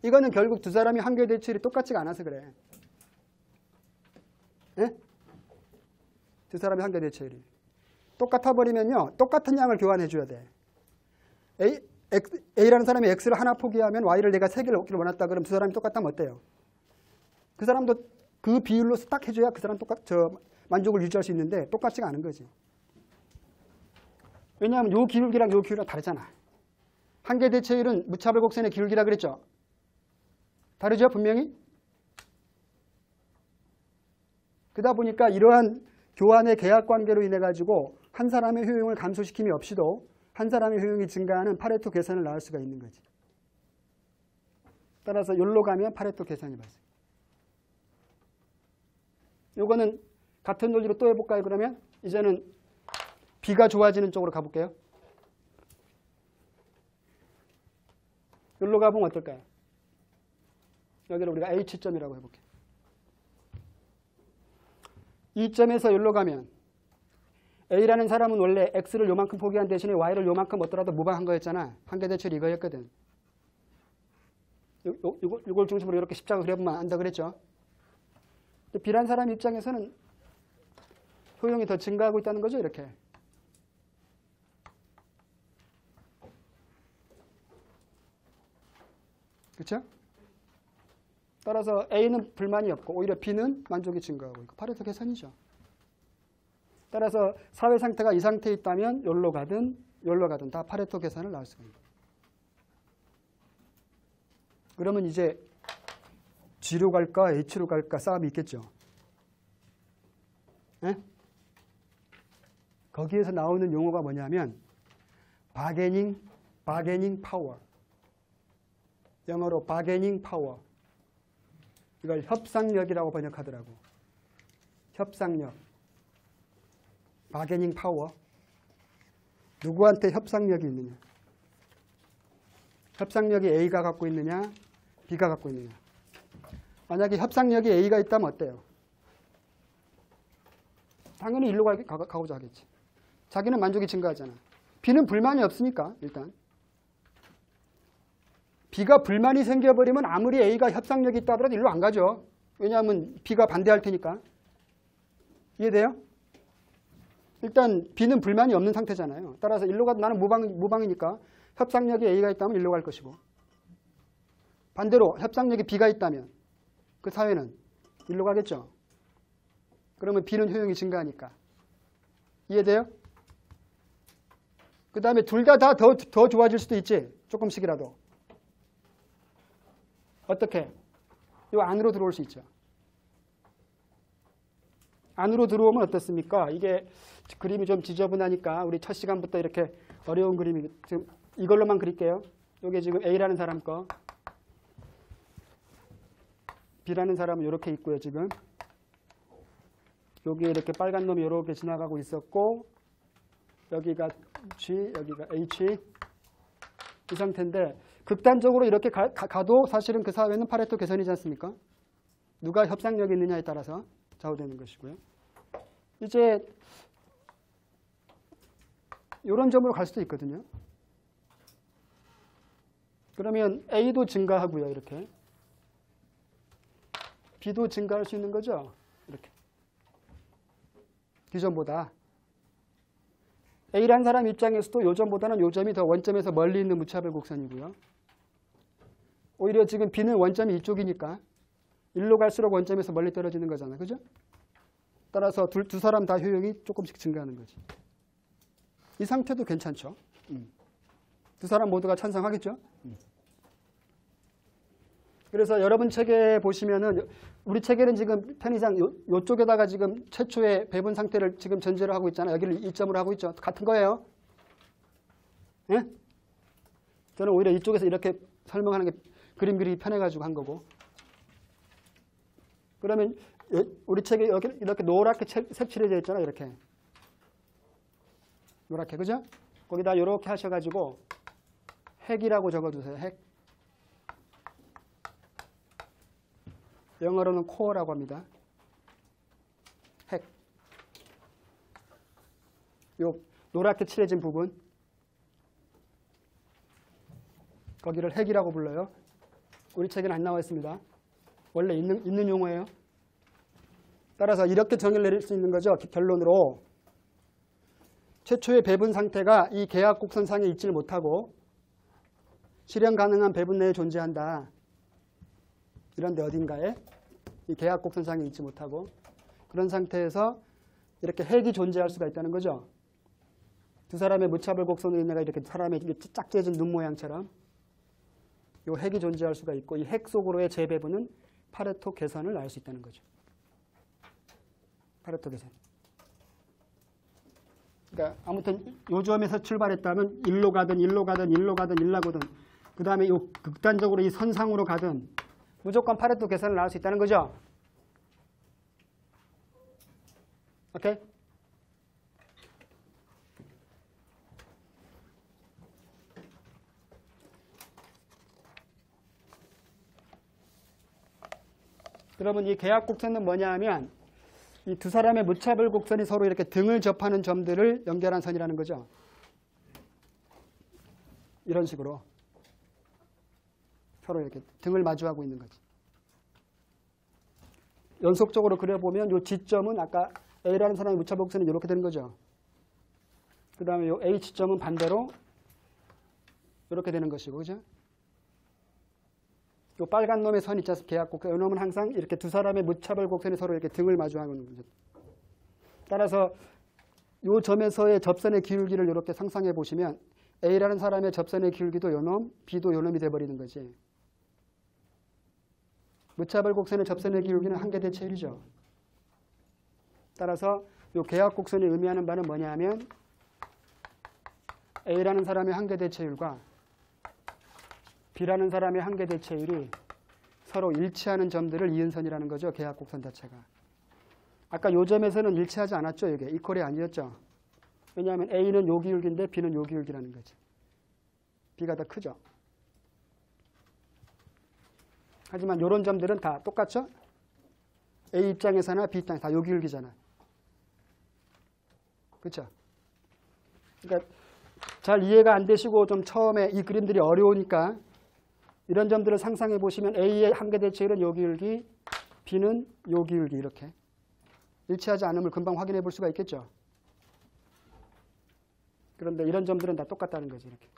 이거는 결국 두 사람이 한계 대체율이 똑같지가 않아서 그래. 예? 두 사람의 한계 대체율이. 똑같아 버리면요. 똑같은 양을 교환해 줘야 돼. A라는 사람이 X를 하나 포기하면 Y를 내가 3개를 얻기를 원했다. 그럼 두 사람이 똑같다면 어때요? 그 사람도 그 비율로 딱 해줘야 그 사람 만족을 유지할 수 있는데 똑같지가 않은 거지. 왜냐하면 요 기울기랑 요 기울기랑 다르잖아. 한계 대체율은 무차별 곡선의 기울기라 그랬죠? 다르죠? 분명히? 그러다 보니까 이러한 교환의 계약 관계로 인해 가지고 한 사람의 효용을 감소시킴이 없이도 한 사람의 효용이 증가하는 파레토 계산을 나올 수가 있는 거지. 따라서 여기로 가면 파레토 계산이 발생. 요거는 같은 논리로 또 해볼까요? 그러면 이제는 B가 좋아지는 쪽으로 가볼게요. 여기로 가보면 어떨까요? 여기를 우리가 H점이라고 해볼게요. 이 점에서 여기로 가면 A라는 사람은 원래 X를 요만큼 포기한 대신에 Y를 요만큼 얻더라도 무방한 거였잖아. 한계 대체율이 이거였거든. 이걸 중심으로 이렇게 십자가 그려보면 안다 그랬죠. 근데 B라는 사람 입장에서는 효용이 더 증가하고 있다는 거죠. 이렇게. 그렇죠? 따라서 A는 불만이 없고 오히려 B는 만족이 증가하고 있고 파레토 계산이죠. 따라서 사회 상태가 이 상태에 있다면 여기로 가든 여기로 가든 다 파레토 계산을 나올 수가 있습니다. 그러면 이제 G로 갈까 H로 갈까 싸움이 있겠죠. 네? 거기에서 나오는 용어가 뭐냐면 바게닝 파워. 영어로 바게닝 파워. 이걸 협상력이라고 번역하더라고. 협상력. 바게닝 파워. 누구한테 협상력이 있느냐? 협상력이 A가 갖고 있느냐? B가 갖고 있느냐? 만약에 협상력이 A가 있다면 어때요? 당연히 일로 가고자 하겠지. 자기는 만족이 증가하잖아. B는 불만이 없으니까 일단. B가 불만이 생겨버리면 아무리 A가 협상력이 있다 하더라도 일로 안 가죠. 왜냐하면 B가 반대할 테니까. 이해돼요? 일단 B는 불만이 없는 상태잖아요. 따라서 일로 가도 나는 무방이니까 협상력이 A가 있다면 일로 갈 것이고, 반대로 협상력이 B가 있다면 그 사회는 일로 가겠죠. 그러면 B는 효용이 증가하니까. 이해돼요? 그 다음에 둘 다 더 좋아질 수도 있지. 조금씩이라도. 어떻게? 이 안으로 들어올 수 있죠. 안으로 들어오면 어떻습니까? 이게 그림이 좀 지저분하니까 우리 첫 시간부터 이렇게 어려운 그림이 지금 이걸로만 그릴게요. 이게 지금 A라는 사람 거. B라는 사람은 이렇게 있고요. 지금 여기에 이렇게 빨간 놈이 이렇게 지나가고 있었고 여기가 G, 여기가 H 이 상태인데 극단적으로 이렇게 가도 사실은 그 사회는 파레토 계산이지 않습니까? 누가 협상력이 있느냐에 따라서 좌우되는 것이고요. 이제 이런 점으로 갈 수도 있거든요. 그러면 A도 증가하고요. 이렇게. B도 증가할 수 있는 거죠. 이렇게. 기존보다. A라는 사람 입장에서도 요점보다는 요점이 더 원점에서 멀리 있는 무차별 곡선이고요. 오히려 지금 B는 원점이 이쪽이니까 일로 갈수록 원점에서 멀리 떨어지는 거잖아요. 그죠? 따라서 두 사람 다 효용이 조금씩 증가하는 거지. 이 상태도 괜찮죠. 두 사람 모두가 찬성하겠죠. 그래서 여러분 책에 보시면은 우리 책에는 지금 편의상 요쪽에다가 지금 최초의 배분 상태를 지금 전제로 하고 있잖아요. 여기를 2점으로 하고 있죠. 같은 거예요. 예? 저는 오히려 이쪽에서 이렇게 설명하는 게 그림 그리기 편해가지고 한 거고. 그러면 우리 책에 이렇게 노랗게 색칠해져 있잖아요. 이렇게. 노랗게. 그죠? 거기다 이렇게 하셔가지고 핵이라고 적어주세요. 핵. 영어로는 코어라고 합니다. 핵. 요 노랗게 칠해진 부분. 거기를 핵이라고 불러요. 우리 책에는 안 나와 있습니다. 원래 있는 용어예요. 따라서 이렇게 정의를 내릴 수 있는 거죠. 결론으로 최초의 배분 상태가 이 계약 곡선상에 있지를 못하고 실현 가능한 배분 내에 존재한다. 이런데 어딘가에 이 계약 곡선상에 있지 못하고 그런 상태에서 이렇게 핵이 존재할 수가 있다는 거죠. 두 사람의 무차별 곡선으로 인해가 이렇게 사람의 짝 째진 눈 모양처럼 이 핵이 존재할 수가 있고 이 핵 속으로의 재배분은 파레토 계산을 알 수 있다는 거죠. 파레토 계산. 그러니까 아무튼 요 점에서 출발했다면 1로 가든 1로 가든 1로 가든 1로 가든 그 다음에 요 극단적으로 이 선상으로 가든 무조건 파레토 계산을 나올 수 있다는 거죠. 오케이? 여러분 이 계약 곡선은 뭐냐 하면 이 두 사람의 무차별 곡선이 서로 이렇게 등을 접하는 점들을 연결한 선이라는 거죠. 이런 식으로 서로 이렇게 등을 마주하고 있는 거지. 연속적으로 그려보면 이 지점은 아까 A라는 사람의 무차별 곡선이 이렇게 되는 거죠. 그 다음에 이 H점은 반대로 이렇게 되는 것이고, 그죠? 이 빨간 놈의 선 있지 않습니까? 계약 곡선. 이 놈은 항상 이렇게 두 사람의 무차별 곡선이 서로 이렇게 등을 마주하고 있는 거죠. 따라서 이 점에서의 접선의 기울기를 이렇게 상상해 보시면 A라는 사람의 접선의 기울기도 요 놈, B도 요 놈이 돼버리는 거지. 무차별 곡선의 접선의 기울기는 한계대체율이죠. 따라서 이 계약 곡선이 의미하는 바는 뭐냐 하면 A라는 사람의 한계대체율과 B라는 사람의 한계대체율이 서로 일치하는 점들을 이은선이라는 거죠. 계약 곡선 자체가. 아까 요 점에서는 일치하지 않았죠. 이게 이퀄이 아니었죠. 왜냐하면 A는 요 기울기인데 B는 요 기울기라는 거지. B가 더 크죠. 하지만 이런 점들은 다 똑같죠. A 입장에서나 B 입장에서 다 요 기울기잖아. 그렇죠? 그러니까 잘 이해가 안 되시고 좀 처음에 이 그림들이 어려우니까 이런 점들을 상상해 보시면 A의 한계대체율은 요 기울기, B는 요 기울기 이렇게 일치하지 않음을 금방 확인해 볼 수가 있겠죠. 그런데 이런 점들은 다 똑같다는 거지. 이렇게.